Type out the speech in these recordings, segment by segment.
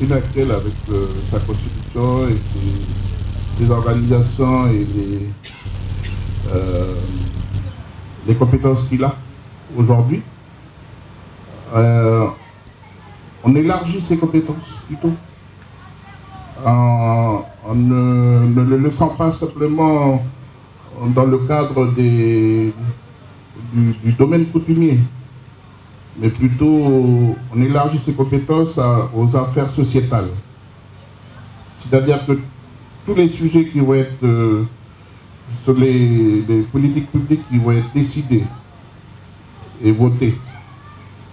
inactuelle avec sa constitution et ses organisations et les compétences qu'il a aujourd'hui. On élargit ses compétences plutôt, en ne le laissant pas simplement dans le cadre du domaine coutumier, mais plutôt on élargit ses compétences aux affaires sociétales. C'est-à-dire que tous les sujets qui vont être sur les politiques publiques qui vont être décidées et votées,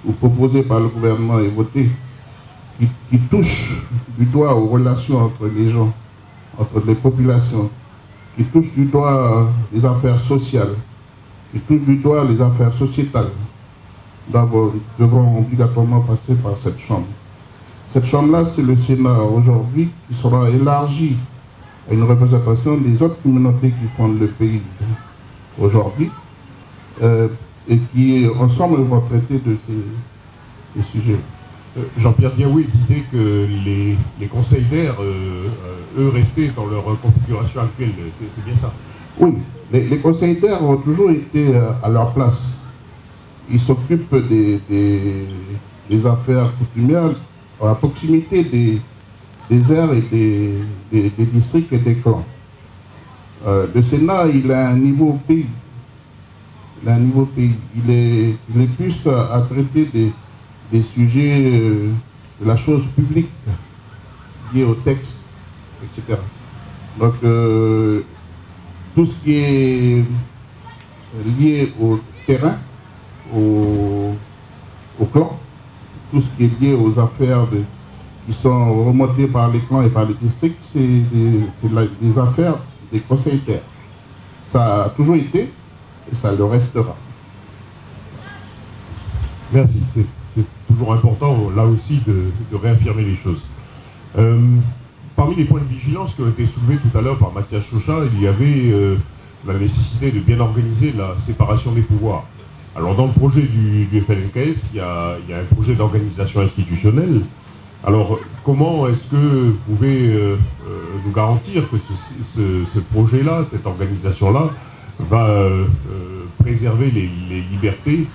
ou proposées par le gouvernement et votées, qui touchent du doigt aux relations entre les gens, entre les populations, qui touchent du doigt les affaires sociales, qui touchent du doigt les affaires sociétales, devront obligatoirement passer par cette chambre. Cette chambre-là, c'est le Sénat aujourd'hui qui sera élargi à une représentation des autres communautés qui fondent le pays aujourd'hui et qui, ensemble, vont traiter de ces sujets. Jean-Pierre Diaoué disait que les conseils d'air, eux, restaient dans leur configuration actuelle. C'est bien ça? Oui, les conseils d'air ont toujours été à leur place. Ils s'occupent des affaires coutumières à proximité des aires et des districts et des clans. Le Sénat, il a un niveau pays. Il est plus à traiter des sujets de la chose publique, liés au texte, etc. Donc, tout ce qui est lié au terrain, au clan, tout ce qui est lié aux affaires qui sont remontées par les clans et par les districts, c'est des affaires des conseils d'air. Ça a toujours été et ça le restera. Merci, c'est toujours important là aussi de réaffirmer les choses. Parmi les points de vigilance qui ont été soulevés tout à l'heure par Mathias Chauchat, il y avait la nécessité de bien organiser la séparation des pouvoirs. Alors dans le projet du FLNKS, il y a un projet d'organisation institutionnelle. Alors comment est-ce que vous pouvez nous garantir que ce projet-là, cette organisation-là, va préserver les libertés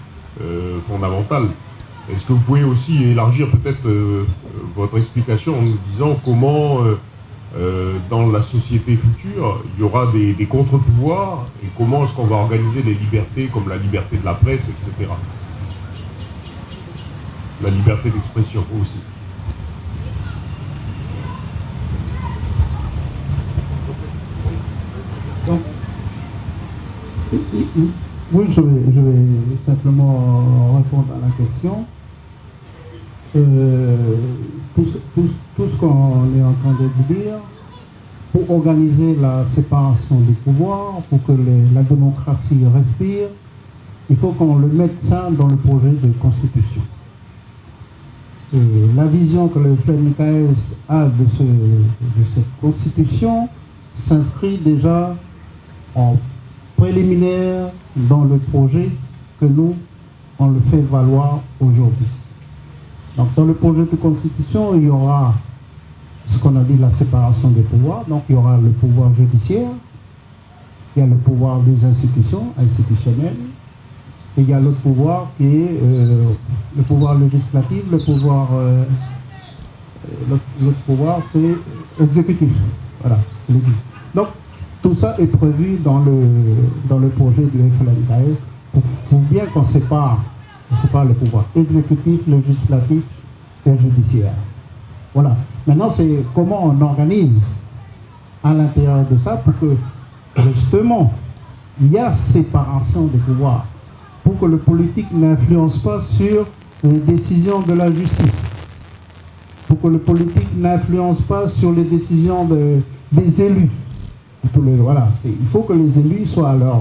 fondamentales? Est-ce que vous pouvez aussi élargir peut-être votre explication en nous disant comment dans la société future, il y aura des contre-pouvoirs et comment est-ce qu'on va organiser les libertés comme la liberté de la presse, etc. La liberté d'expression aussi. Donc, oui, je vais simplement répondre à la question. Tout ce qu'on est en train de dire, pour organiser la séparation des pouvoirs, pour que la démocratie respire, il faut qu'on le mette ça dans le projet de constitution. Et la vision que le FLNKS a de cette constitution s'inscrit déjà en préliminaire dans le projet que nous, on le fait valoir aujourd'hui. Donc dans le projet de constitution, il y aura ce qu'on a dit la séparation des pouvoirs. Donc il y aura le pouvoir judiciaire, il y a le pouvoir des institutionnelles, et il y a l'autre pouvoir qui est le pouvoir législatif, l'autre pouvoir c'est exécutif. Voilà, je l'ai dit. Donc tout ça est prévu dans le projet du FLNKS pour bien qu'on sépare le pouvoir exécutif, législatif et judiciaire. Voilà. Maintenant, c'est comment on organise à l'intérieur de ça pour que, justement, il y a séparation des pouvoirs, pour que le politique n'influence pas sur les décisions de la justice, pour que le politique n'influence pas sur les décisions des élus. Voilà. Il faut que les élus soient à leur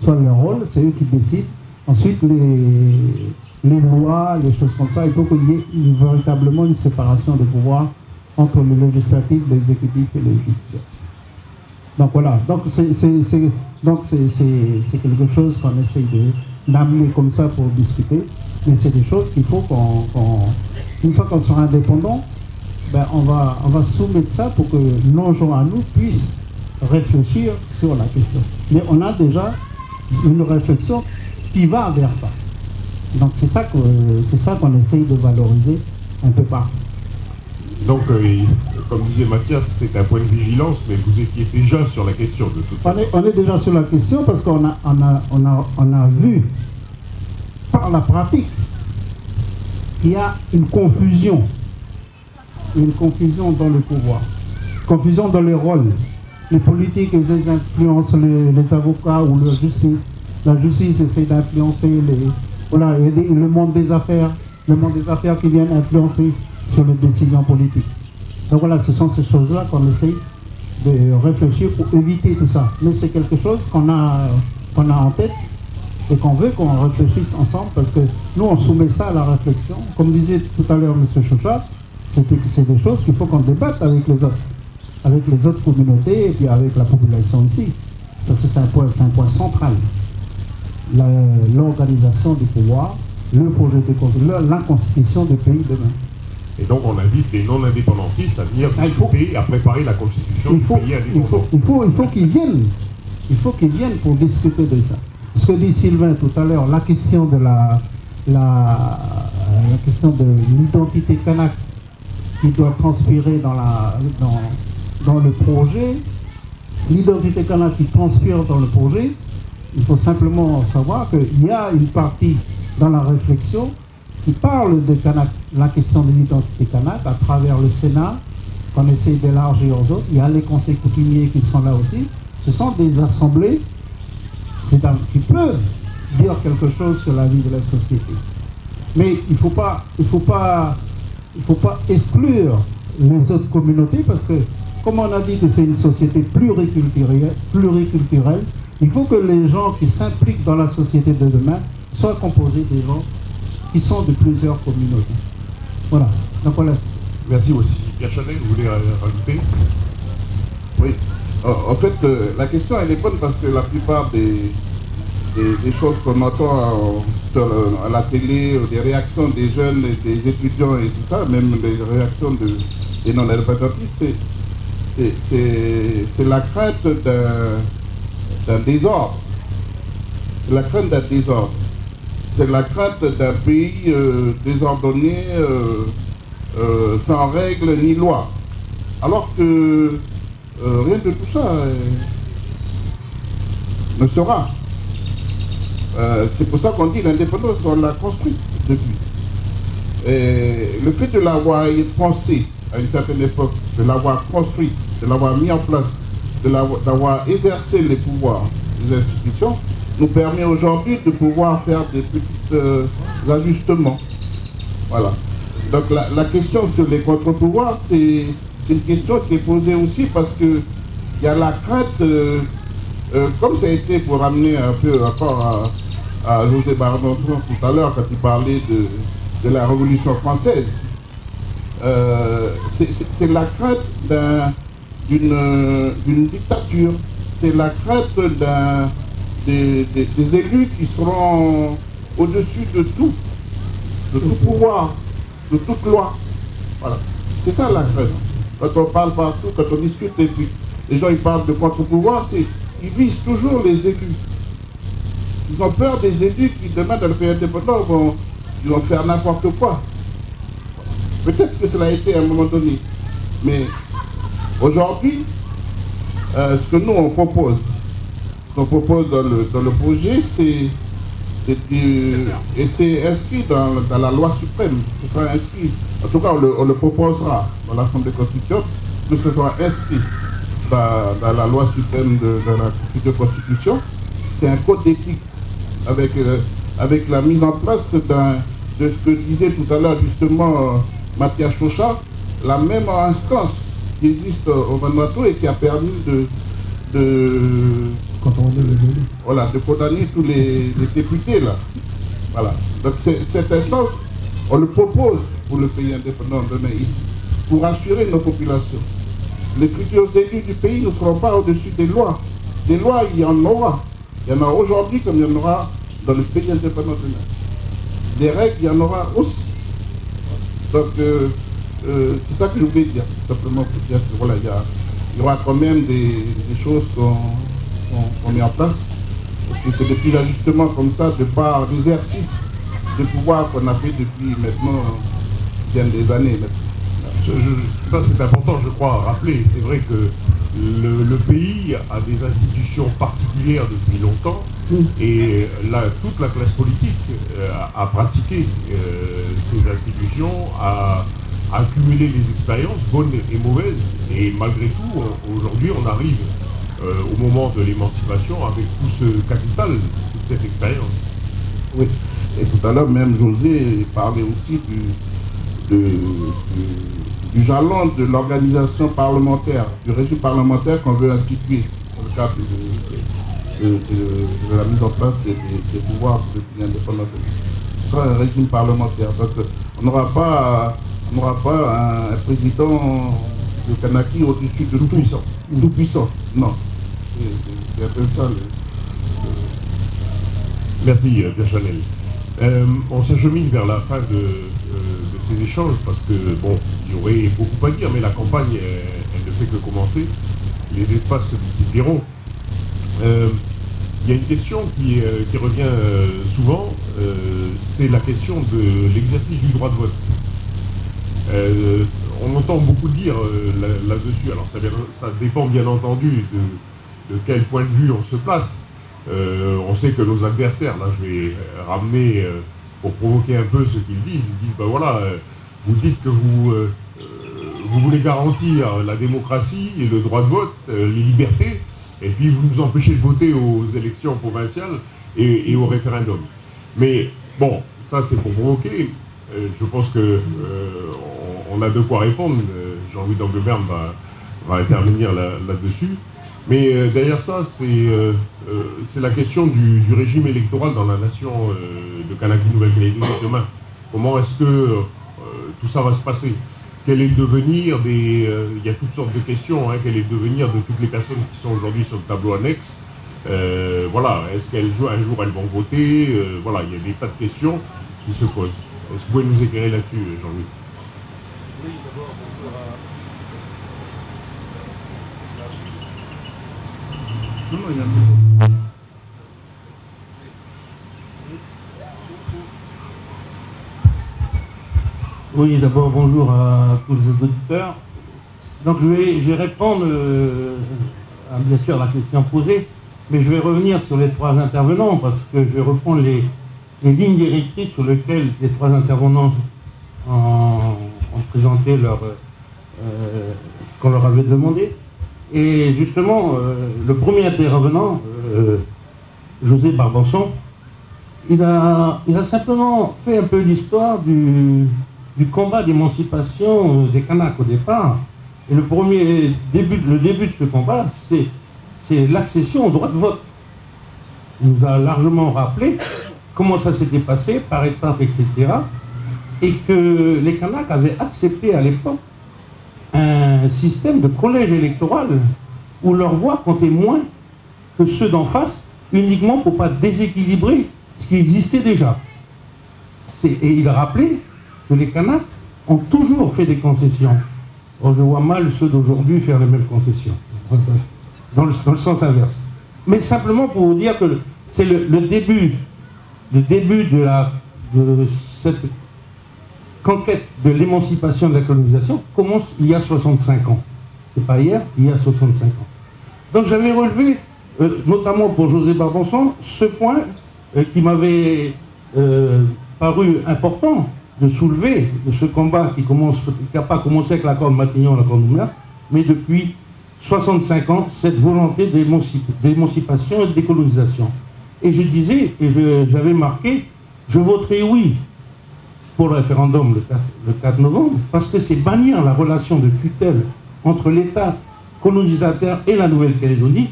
rôle, c'est eux qui décident. Ensuite, les lois, les choses comme ça, il faut qu'il y ait véritablement une séparation des pouvoirs entre le législatif, l'exécutif et le judiciaire. Donc voilà, donc c'est quelque chose qu'on essaye d'amener comme ça pour discuter, mais c'est des choses qu'il faut une fois qu'on sera indépendant, ben, on va soumettre ça pour que nos gens à nous puissent réfléchir sur la question. Mais on a déjà une réflexion qui va vers ça. Donc c'est ça qu'on essaye de valoriser un peu partout. Donc, comme disait Mathias, c'est un point de vigilance, mais vous étiez déjà sur la question de toute façon. On est déjà sur la question parce qu'on a vu par la pratique qu'il y a une confusion dans le pouvoir, confusion dans les rôles. Les politiques ils influencent les avocats ou la justice. La justice essaie d'influencer le monde des affaires. Le monde des affaires qui viennent influencer sur les décisions politiques. Donc voilà, ce sont ces choses-là qu'on essaie de réfléchir pour éviter tout ça. Mais c'est quelque chose qu'on a en tête et qu'on veut qu'on réfléchisse ensemble parce que nous, on soumet ça à la réflexion. Comme disait tout à l'heure M. Choucha, c'est des choses qu'il faut qu'on débatte avec les autres communautés et puis avec la population ici. Parce que c'est un point central. L'organisation du pouvoir, le projet de constitution, la constitution du pays demain. Et donc on invite les non-indépendantistes à venir discuter, à préparer la constitution du pays indépendant. Il faut qu'ils viennent. Il faut qu'ils viennent pour discuter de ça. Ce que dit Sylvain tout à l'heure, la question de l'identité kanak qui doit transpirer dans le projet, l'identité kanak qui transpire dans le projet, il faut simplement savoir qu'il y a une partie dans la réflexion qui parle de Kanak, la question de l'identité kanak à travers le Sénat, qu'on essaie d'élargir aux autres. Il y a les conseils coutumiers qui sont là aussi. Ce sont des assemblées qui peuvent dire quelque chose sur la vie de la société. Mais il ne faut pas exclure les autres communautés parce que, comme on a dit que c'est une société pluriculturelle, il faut que les gens qui s'impliquent dans la société de demain soient composés des gens qui sont de plusieurs communautés. Voilà. Donc voilà. Merci aussi. Pierre Chanel, vous voulez rajouter? Oui. En fait, la question elle est bonne parce que la plupart des choses qu'on entend à la télé, des réactions des jeunes, des étudiants et tout ça, même des réactions des non-indépendantistes, c'est la crainte d'un désordre. C'est la crainte d'un désordre. C'est la crainte d'un pays désordonné, sans règles ni loi. Alors que rien de tout ça ne sera. C'est pour ça qu'on dit l'indépendance, on l'a construite depuis. Et le fait de l'avoir pensé à une certaine époque, de l'avoir construite, de l'avoir mis en place, d'avoir exercé les pouvoirs des institutions, nous permet aujourd'hui de pouvoir faire des petits ajustements. Voilà. Donc la question sur les contre-pouvoirs, c'est une question qui est posée aussi parce qu'il y a la crainte, comme ça a été pour ramener un peu rapport à José Bardon tout à l'heure quand il parlait de la Révolution française. C'est la crainte d'une dictature, c'est la crainte des élus qui seront au-dessus de tout pouvoir, de toute loi. Voilà. C'est ça la crainte. Quand on parle partout, quand on discute, et puis les gens ils parlent de contre-pouvoir, ils visent toujours les élus. Ils ont peur des élus qui, demain, dans le pays indépendant, ils vont faire n'importe quoi. Peut-être que cela a été à un moment donné. Mais aujourd'hui, ce que nous, on propose, dans le projet, et c'est inscrit dans la loi suprême. Ce sera inscrit. En tout cas, on le proposera dans l'Assemblée constituante, que ce soit inscrit dans la loi suprême de la future constitution. C'est un code d'éthique avec la mise en place de ce que disait tout à l'heure justement Mathias Choucha, la même instance qui existe au Vanuatu et qui a permis de condamner tous les députés là. Voilà. Donc cette instance, on le propose pour le pays indépendant demain ici, pour assurer nos populations. Les futurs élus du pays ne seront pas au-dessus des lois. Des lois, il y en aura. Il y en a aujourd'hui comme il y en aura dans le pays indépendant demain. Des règles, il y en aura aussi. Donc c'est ça que je voulais dire, tout simplement pour dire que voilà, il y aura quand même des choses qu'on met en place. Parce que c'est des petits ajustements comme ça, de par l'exercice de pouvoir qu'on a fait depuis maintenant bien des années. Ça c'est important, je crois, à rappeler. C'est vrai que le pays a des institutions particulières depuis longtemps et toute la classe politique a pratiqué ces institutions, a accumulé les expériences bonnes et mauvaises, et malgré tout, aujourd'hui on arrive au moment de l'émancipation avec tout ce capital, toute cette expérience. Oui, et tout à l'heure même José parlait aussi du jalon de l'organisation parlementaire, du régime parlementaire qu'on veut instituer dans le cadre de la mise en place des pouvoirs de pays indépendants. Ce sera un régime parlementaire, parce qu'on n'aura pas un président de Kanaki au-dessus de tout puissant. Non. C'est un peu ça. Merci, Pierre Chanel. On s'achemine vers la fin de ces échanges parce que, bon, il y aurait beaucoup à dire, mais la campagne, elle ne fait que commencer. Les espaces se multiplieront. Il y a une question qui revient souvent, c'est la question de l'exercice du droit de vote. On entend beaucoup dire là-dessus, alors ça dépend bien entendu de quel point de vue on se place. On sait que nos adversaires, là je vais ramener pour provoquer un peu ce qu'ils disent, ils disent ben voilà, vous dites que vous voulez garantir la démocratie et le droit de vote, les libertés, et puis vous nous empêchez de voter aux élections provinciales et au référendum. Mais bon, ça c'est pour provoquer. Je pense que on a de quoi répondre. Jean-Louis d'Angleberme va intervenir là-dessus. Mais derrière ça, c'est la question du régime électoral dans la nation de Kanaki-Nouvelle-Calédonie demain. Comment est-ce que tout ça va se passer? Quel est le devenir il y a toutes sortes de questions, hein, quel est le devenir de toutes les personnes qui sont aujourd'hui sur le tableau annexe? Voilà, est-ce qu'un jour elles vont voter? Voilà, il y a des tas de questions qui se posent. Est-ce que vous pouvez nous éclairer là-dessus, Jean-Louis? Oui, d'abord, bonjour à... Oui, d'abord, bonjour à tous les auditeurs. Donc, je vais répondre, bien sûr, à la question posée, mais je vais revenir sur les trois intervenants, parce que je vais reprendre les lignes directrices sur lesquelles les trois intervenants ont présenté qu'on leur avait demandé. Et justement, le premier intervenant, José Barbanson, il a simplement fait un peu l'histoire du combat d'émancipation des Kanaks au départ. Et le début de ce combat, c'est l'accession au droit de vote. Il nous a largement rappelé comment ça s'était passé, par étapes, etc. Et que les Kanaks avaient accepté à l'époque un système de collège électoral où leur voix comptait moins que ceux d'en face, uniquement pour ne pas déséquilibrer ce qui existait déjà. Et il a rappelé que les Kanaks ont toujours fait des concessions. Or, je vois mal ceux d'aujourd'hui faire les mêmes concessions, dans le sens inverse. Mais simplement pour vous dire que c'est le début de cette conquête de l'émancipation de la colonisation commence il y a 65 ans. C'est pas hier, il y a 65 ans. Donc j'avais relevé, notamment pour José Barbanson, ce point qui m'avait paru important de soulever, de ce combat qui n'a pas commencé avec l'accord de Matignon, l'accord de Nouméa, mais depuis 65 ans, cette volonté d'émancipation et de décolonisation. Et je disais, et j'avais marqué, je voterai oui pour le référendum le 4 novembre, parce que c'est bannir la relation de tutelle entre l'État colonisateur et la Nouvelle-Calédonie,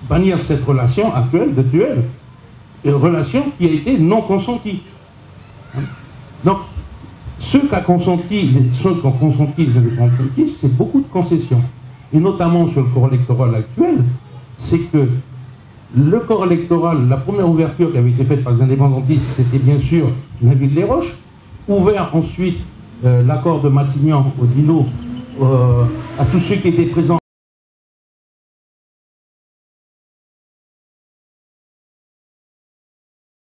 bannir cette relation actuelle de duel, une relation qui a été non consentie. Donc, ceux qui ont consenti les indépendantistes, c'est beaucoup de concessions. Et notamment sur le corps électoral actuel, c'est que le corps électoral, la première ouverture qui avait été faite par les indépendantistes, c'était bien sûr la ville des Roches, ouvert ensuite l'accord de Matignon au Dino à tous ceux qui étaient présents